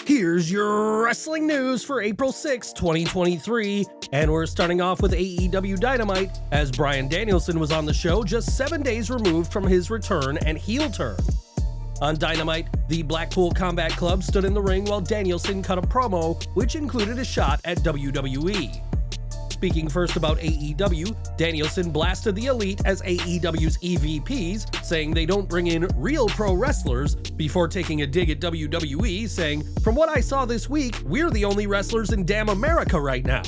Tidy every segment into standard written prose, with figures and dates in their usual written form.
Here's your wrestling news for April 6, 2023, and we're starting off with AEW Dynamite, as Bryan Danielson was on the show just 7 days removed from his return and heel turn. On Dynamite, the Blackpool Combat Club stood in the ring while Danielson cut a promo, which included a shot at WWE. Speaking first about AEW, Danielson blasted the Elite as AEW's EVPs, saying they don't bring in real pro wrestlers, before taking a dig at WWE, saying, "From what I saw this week, we're the only wrestlers in damn America right now."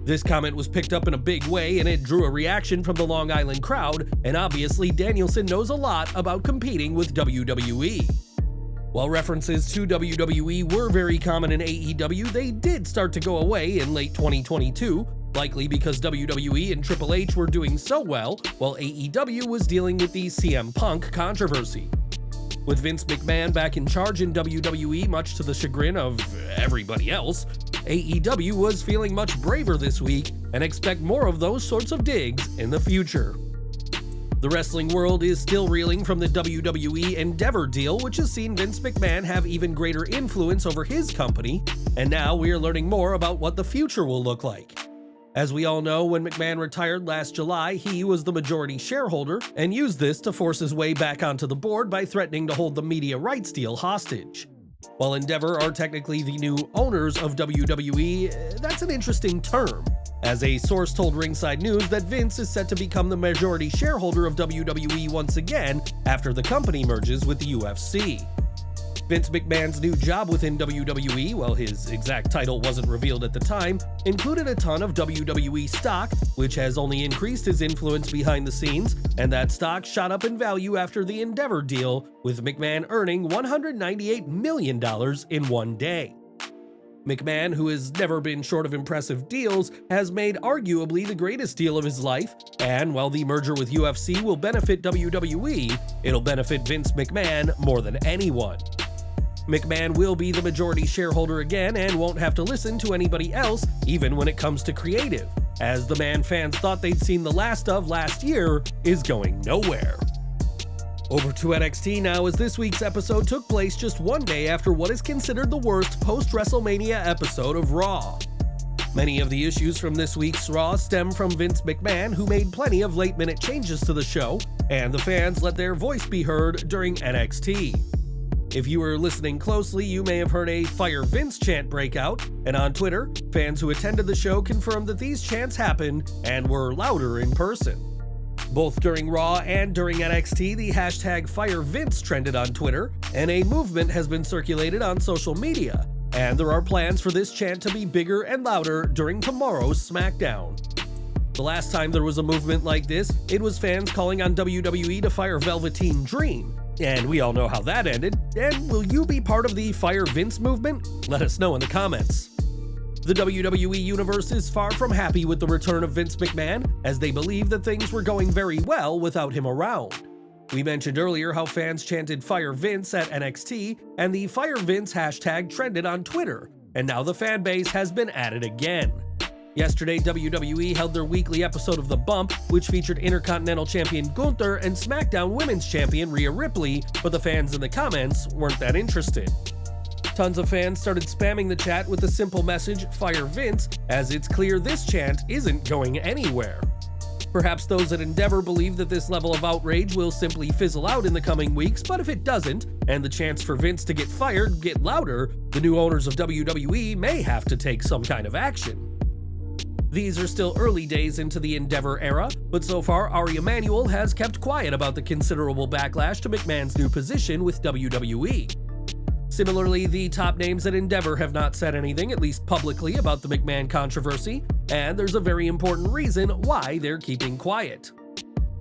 This comment was picked up in a big way, and it drew a reaction from the Long Island crowd, and obviously Danielson knows a lot about competing with WWE. While references to WWE were very common in AEW, they did start to go away in late 2022, likely because WWE and Triple H were doing so well, while AEW was dealing with the CM Punk controversy. With Vince McMahon back in charge in WWE, much to the chagrin of everybody else, AEW was feeling much braver this week and expect more of those sorts of digs in the future. The wrestling world is still reeling from the WWE Endeavor deal, which has seen Vince McMahon have even greater influence over his company, and now we are learning more about what the future will look like. As we all know, when McMahon retired last July, he was the majority shareholder and used this to force his way back onto the board by threatening to hold the media rights deal hostage. While Endeavor are technically the new owners of WWE, that's an interesting term, as a source told Ringside News that Vince is set to become the majority shareholder of WWE once again after the company merges with the UFC. Vince McMahon's new job within WWE, while his exact title wasn't revealed at the time, included a ton of WWE stock, which has only increased his influence behind the scenes, and that stock shot up in value after the Endeavor deal, with McMahon earning $198 million in one day. McMahon, who has never been short of impressive deals, has made arguably the greatest deal of his life, and while the merger with UFC will benefit WWE, it'll benefit Vince McMahon more than anyone. McMahon will be the majority shareholder again and won't have to listen to anybody else, even when it comes to creative, as the man fans thought they'd seen the last of last year is going nowhere. Over to NXT now, as this week's episode took place just one day after what is considered the worst post-WrestleMania episode of Raw. Many of the issues from this week's Raw stem from Vince McMahon, who made plenty of late-minute changes to the show, and the fans let their voice be heard during NXT. If you were listening closely, you may have heard a Fire Vince chant break out, and on Twitter, fans who attended the show confirmed that these chants happened and were louder in person. Both during Raw and during NXT, the hashtag #FireVince trended on Twitter, and a movement has been circulated on social media, and there are plans for this chant to be bigger and louder during tomorrow's Smackdown. The last time there was a movement like this, it was fans calling on WWE to fire Velveteen Dream, and we all know how that ended. And will you be part of the Fire Vince movement? Let us know in the comments. The WWE Universe is far from happy with the return of Vince McMahon, as they believe that things were going very well without him around. We mentioned earlier how fans chanted Fire Vince at NXT, and the Fire Vince hashtag trended on Twitter, and now the fan base has been added again. Yesterday, WWE held their weekly episode of The Bump, which featured Intercontinental Champion Gunther and SmackDown Women's Champion Rhea Ripley, but the fans in the comments weren't that interested. Tons of fans started spamming the chat with the simple message, "Fire Vince," as it's clear this chant isn't going anywhere. Perhaps those at Endeavor believe that this level of outrage will simply fizzle out in the coming weeks, but if it doesn't, and the chants for Vince to get fired get louder, the new owners of WWE may have to take some kind of action. These are still early days into the Endeavor era, but so far Ari Emanuel has kept quiet about the considerable backlash to McMahon's new position with WWE. Similarly, the top names at Endeavor have not said anything, at least publicly, about the McMahon controversy, and there's a very important reason why they're keeping quiet.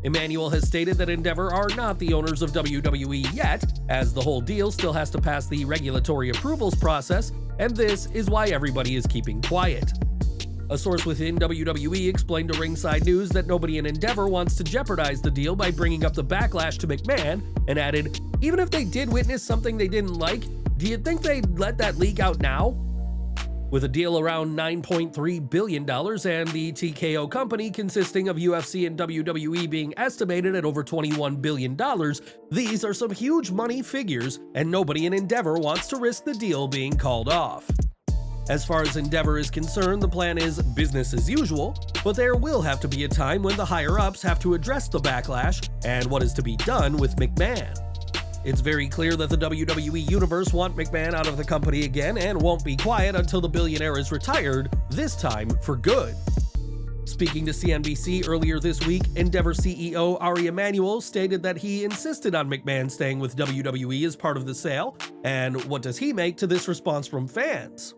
Emanuel has stated that Endeavor are not the owners of WWE yet, as the whole deal still has to pass the regulatory approvals process, and this is why everybody is keeping quiet. A source within WWE explained to Ringside News that nobody in Endeavor wants to jeopardize the deal by bringing up the backlash to McMahon, and added, "Even if they did witness something they didn't like, do you think they'd let that leak out now?" With a deal around $9.3 billion and the TKO company consisting of UFC and WWE being estimated at over $21 billion, these are some huge money figures, and nobody in Endeavor wants to risk the deal being called off. As far as Endeavor is concerned, the plan is business as usual, but there will have to be a time when the higher-ups have to address the backlash and what is to be done with McMahon. It's very clear that the WWE Universe want McMahon out of the company again and won't be quiet until the billionaire is retired, this time for good. Speaking to CNBC earlier this week, Endeavor CEO Ari Emanuel stated that he insisted on McMahon staying with WWE as part of the sale, and what does he make to this response from fans?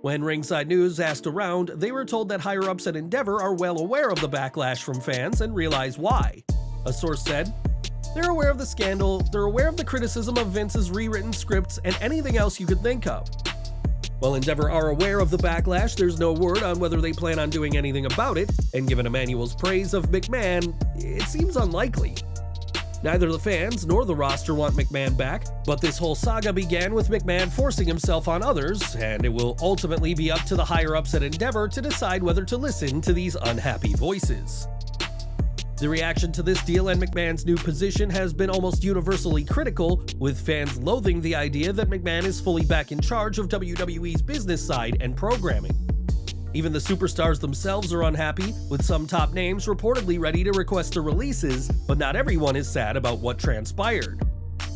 When Ringside News asked around, they were told that higher-ups at Endeavor are well aware of the backlash from fans and realize why. A source said, "They're aware of the scandal, they're aware of the criticism of Vince's rewritten scripts, and anything else you could think of." While Endeavor are aware of the backlash, there's no word on whether they plan on doing anything about it, and given Emanuel's praise of McMahon, it seems unlikely. Neither the fans nor the roster want McMahon back, but this whole saga began with McMahon forcing himself on others, and it will ultimately be up to the higher-ups at Endeavor to decide whether to listen to these unhappy voices. The reaction to this deal and McMahon's new position has been almost universally critical, with fans loathing the idea that McMahon is fully back in charge of WWE's business side and programming. Even the superstars themselves are unhappy, with some top names reportedly ready to request the releases, but not everyone is sad about what transpired.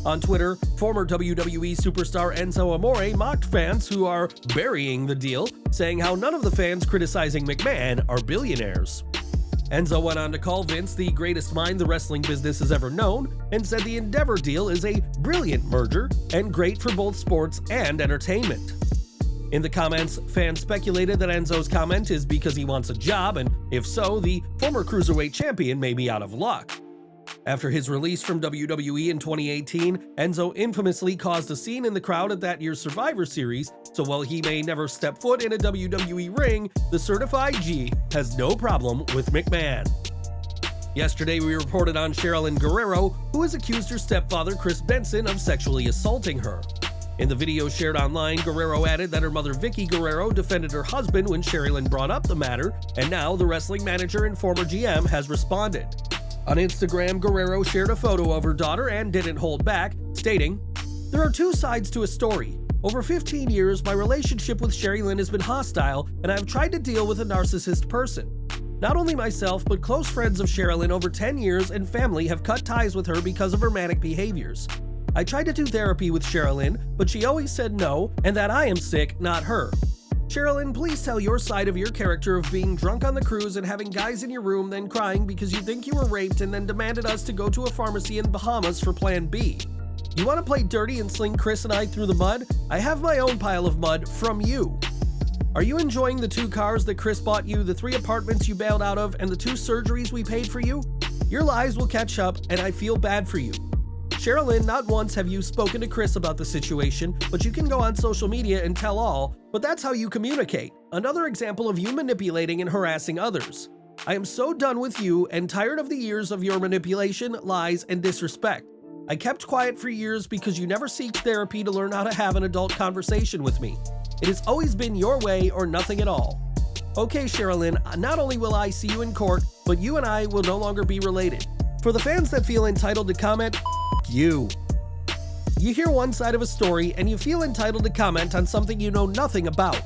On Twitter, former WWE superstar Enzo Amore mocked fans who are burying the deal, saying how none of the fans criticizing McMahon are billionaires. Enzo went on to call Vince the greatest mind the wrestling business has ever known, and said the Endeavor deal is a brilliant merger and great for both sports and entertainment. In the comments, fans speculated that Enzo's comment is because he wants a job, and if so, the former Cruiserweight champion may be out of luck. After his release from WWE in 2018, Enzo infamously caused a scene in the crowd at that year's Survivor Series, so while he may never step foot in a WWE ring, the certified G has no problem with McMahon. Yesterday, we reported on Sherilyn Guerrero, who has accused her stepfather Chris Benson of sexually assaulting her. In the video shared online, Guerrero added that her mother Vickie Guerrero defended her husband when Sherilyn brought up the matter, and now the wrestling manager and former GM has responded. On Instagram, Guerrero shared a photo of her daughter and didn't hold back, stating, "There are two sides to a story. Over 15 years, my relationship with Sherilyn has been hostile, and I've tried to deal with a narcissist person. Not only myself, but close friends of Sherilyn over 10 years and family have cut ties with her because of her manic behaviors. I tried to do therapy with Sherilyn, but she always said no, and that I am sick, not her. Sherilyn, please tell your side of your character of being drunk on the cruise and having guys in your room, then crying because you think you were raped and then demanded us to go to a pharmacy in the Bahamas for Plan B. You want to play dirty and sling Chris and I through the mud? I have my own pile of mud from you. Are you enjoying the 2 cars that Chris bought you, the 3 apartments you bailed out of, and the 2 surgeries we paid for you? Your lies will catch up, and I feel bad for you. Sherilyn, not once have you spoken to Chris about the situation, but you can go on social media and tell all, but that's how you communicate. Another example of you manipulating and harassing others. I am so done with you and tired of the years of your manipulation, lies, and disrespect. I kept quiet for years because you never seeked therapy to learn how to have an adult conversation with me. It has always been your way or nothing at all. Okay, Sherilyn, not only will I see you in court, but you and I will no longer be related. For the fans that feel entitled to comment, you. You hear one side of a story and you feel entitled to comment on something you know nothing about.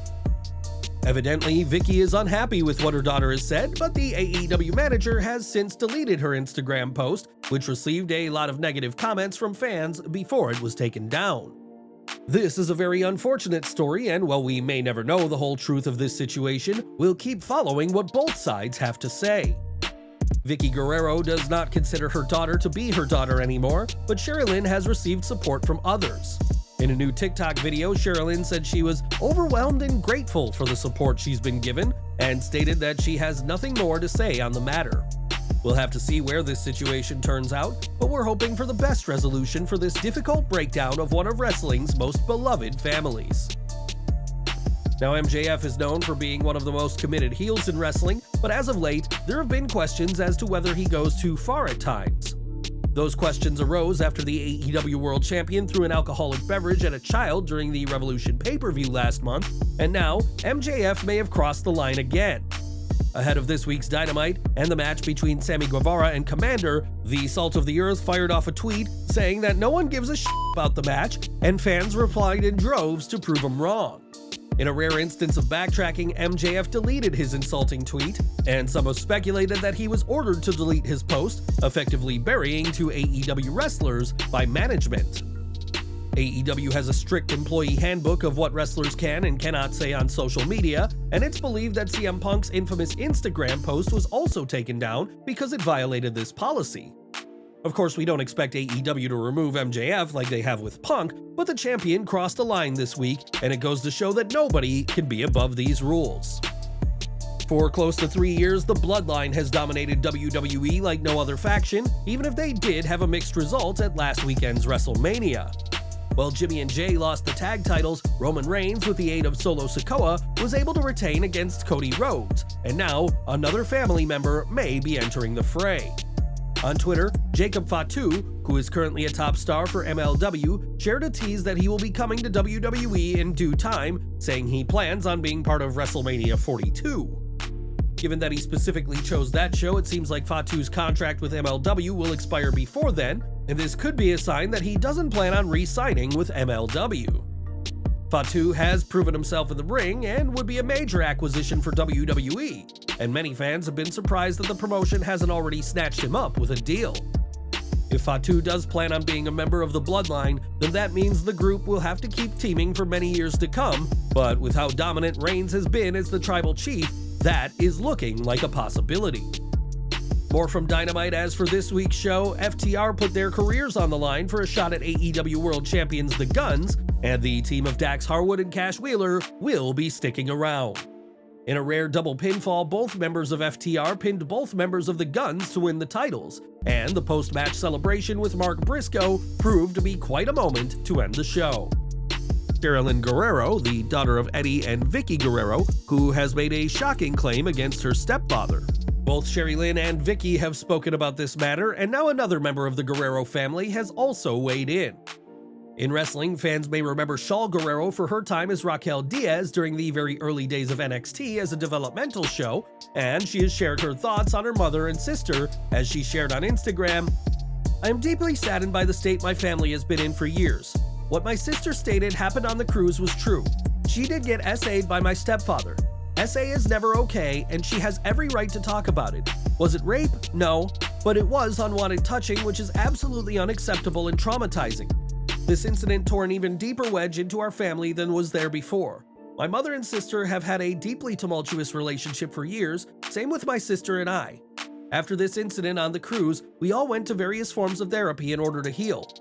Evidently, Vickie is unhappy with what her daughter has said, but the AEW manager has since deleted her Instagram post, which received a lot of negative comments from fans before it was taken down. This is a very unfortunate story, and while we may never know the whole truth of this situation, we'll keep following what both sides have to say. Vickie Guerrero does not consider her daughter to be her daughter anymore, but Sherilyn has received support from others. In a new TikTok video, Sherilyn said she was overwhelmed and grateful for the support she's been given, and stated that she has nothing more to say on the matter. We'll have to see where this situation turns out, but we're hoping for the best resolution for this difficult breakdown of one of wrestling's most beloved families. Now, MJF is known for being one of the most committed heels in wrestling, but as of late, there have been questions as to whether he goes too far at times. Those questions arose after the AEW World Champion threw an alcoholic beverage at a child during the Revolution pay-per-view last month, and now MJF may have crossed the line again. Ahead of this week's Dynamite and the match between Sammy Guevara and Commander, the Salt of the Earth fired off a tweet saying that no one gives a shit about the match, and fans replied in droves to prove him wrong. In a rare instance of backtracking, MJF deleted his insulting tweet, and some have speculated that he was ordered to delete his post, effectively burying two AEW wrestlers by management. AEW has a strict employee handbook of what wrestlers can and cannot say on social media, and it's believed that CM Punk's infamous Instagram post was also taken down because it violated this policy. Of course, we don't expect AEW to remove MJF like they have with Punk, but the champion crossed a line this week, and it goes to show that nobody can be above these rules. For close to 3 years, the Bloodline has dominated WWE like no other faction, even if they did have a mixed result at last weekend's WrestleMania. While Jimmy and Jay lost the tag titles, Roman Reigns, with the aid of Solo Sikoa, was able to retain against Cody Rhodes, and now another family member may be entering the fray. On Twitter, Jacob Fatu, who is currently a top star for MLW, shared a tease that he will be coming to WWE in due time, saying he plans on being part of WrestleMania 42. Given that he specifically chose that show, it seems like Fatu's contract with MLW will expire before then, and this could be a sign that he doesn't plan on re-signing with MLW. Fatu has proven himself in the ring and would be a major acquisition for WWE, and many fans have been surprised that the promotion hasn't already snatched him up with a deal. If Fatu does plan on being a member of the Bloodline, then that means the group will have to keep teaming for many years to come, but with how dominant Reigns has been as the tribal chief, that is looking like a possibility. More from Dynamite. As for this week's show, FTR put their careers on the line for a shot at AEW World Champions The Guns, and the team of Dax Harwood and Cash Wheeler will be sticking around. In a rare double pinfall, both members of FTR pinned both members of The Guns to win the titles, and the post-match celebration with Mark Briscoe proved to be quite a moment to end the show. Sherilyn Guerrero, the daughter of Eddie and Vickie Guerrero, who has made a shocking claim against her stepfather. Both Sherilyn and Vickie have spoken about this matter, and now another member of the Guerrero family has also weighed in. In wrestling, fans may remember Shaul Guerrero for her time as Raquel Diaz during the very early days of NXT as a developmental show, and she has shared her thoughts on her mother and sister as she shared on Instagram, "I am deeply saddened by the state my family has been in for years. What my sister stated happened on the cruise was true. She did get SA'd by my stepfather. SA is never okay, and she has every right to talk about it. Was it rape? No, but it was unwanted touching, which is absolutely unacceptable and traumatizing. This incident tore an even deeper wedge into our family than was there before. My mother and sister have had a deeply tumultuous relationship for years, same with my sister and I. After this incident on the cruise, we all went to various forms of therapy in order to heal."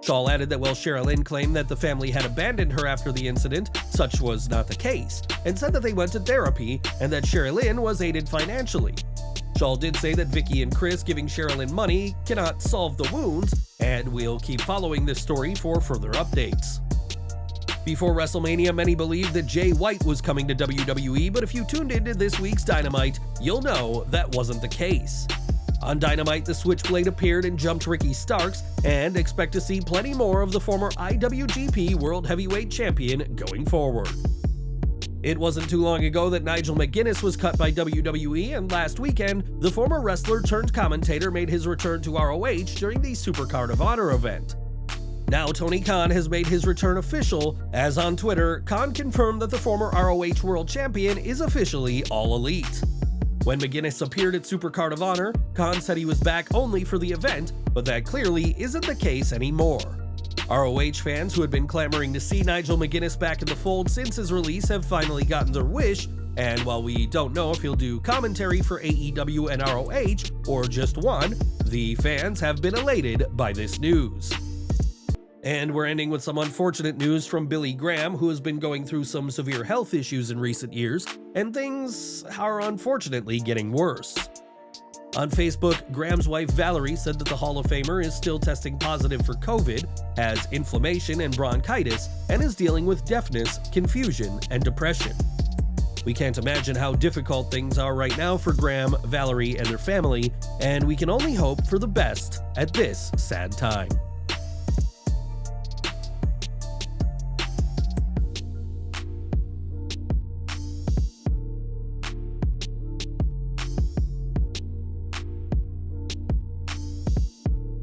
Shaul added that while Sherilyn claimed that the family had abandoned her after the incident, such was not the case, and said that they went to therapy and that Sherilyn was aided financially. Shaul did say that Vickie and Chris giving Sherilyn money cannot solve the wounds, and we'll keep following this story for further updates. Before WrestleMania, many believed that Jay White was coming to WWE, but if you tuned into this week's Dynamite, you'll know that wasn't the case. On Dynamite, the Switchblade appeared and jumped Ricky Starks, and expect to see plenty more of the former IWGP World Heavyweight Champion going forward. It wasn't too long ago that Nigel McGuiness was cut by WWE, and last weekend, the former wrestler turned commentator made his return to ROH during the Supercard of Honor event. Now Tony Khan has made his return official, as on Twitter, Khan confirmed that the former ROH World Champion is officially All Elite. When McGuiness appeared at Supercard of Honor, Khan said he was back only for the event, but that clearly isn't the case anymore. ROH fans who had been clamoring to see Nigel McGuiness back in the fold since his release have finally gotten their wish, and while we don't know if he'll do commentary for AEW and ROH, or just one, the fans have been elated by this news. And we're ending with some unfortunate news from Billy Graham, who has been going through some severe health issues in recent years, and things are unfortunately getting worse. On Facebook, Graham's wife Valerie said that the Hall of Famer is still testing positive for COVID, has inflammation and bronchitis, and is dealing with deafness, confusion, and depression. We can't imagine how difficult things are right now for Graham, Valerie, and their family, and we can only hope for the best at this sad time.